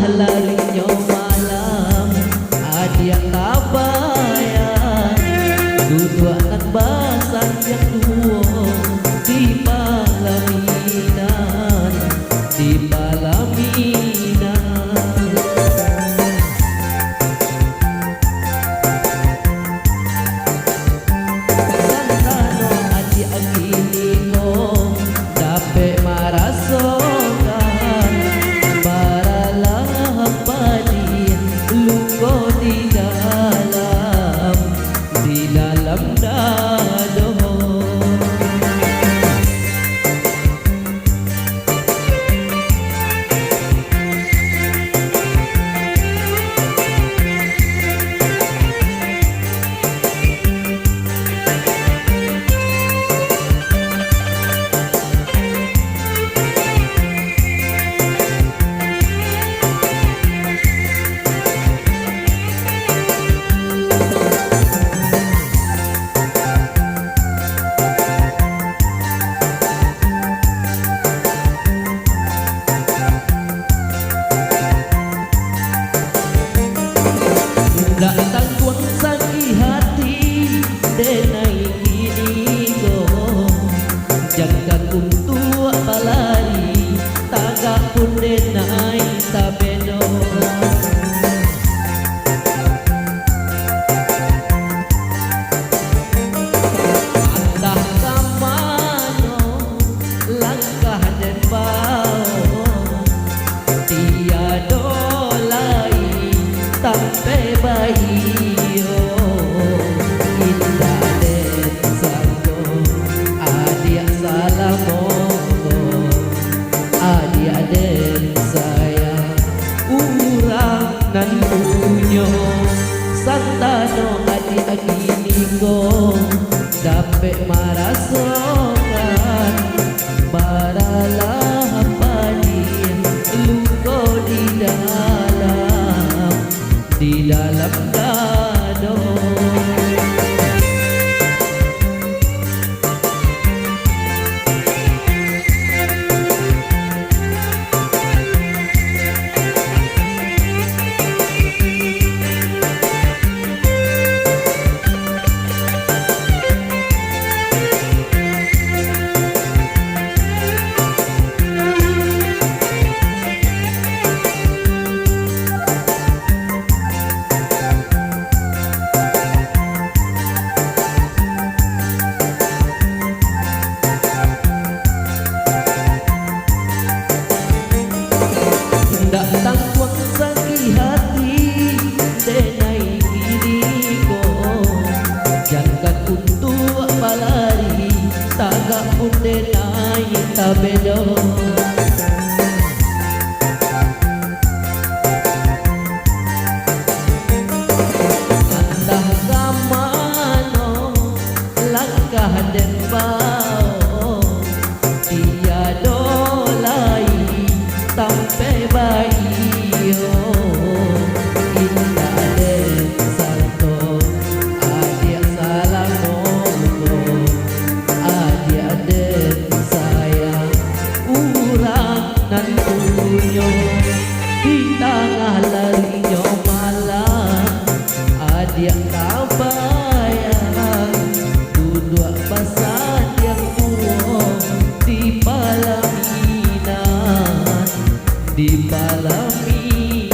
larinya malam adia kabayan duduk anak basah yang tua di palaminan di palaminan. Santano adi agini ko dape marasokan baralah padi luko di dalam dado. Datang tuang sakit hati denai kini go jangan untuk balari taga pun denai tabedo. Andah kamano langkah dan bau tiado sampai bayo indah dan sanggo adia salamo adia dan saya urang nan punyo santano adia agini ko dapat marasokan baralah panin luko di dalam dado. Datang tuang sakit hati denai diri ko jangan untuk balari taga pun denai tabedo. Andah kamano langkah dan bau tiado lai sampai bayo indah dan santo adia salamo adia dan saya urang nan punyo di tengah larinya malam adia kabayan duduk basah yang tua di palaminan di palaminan.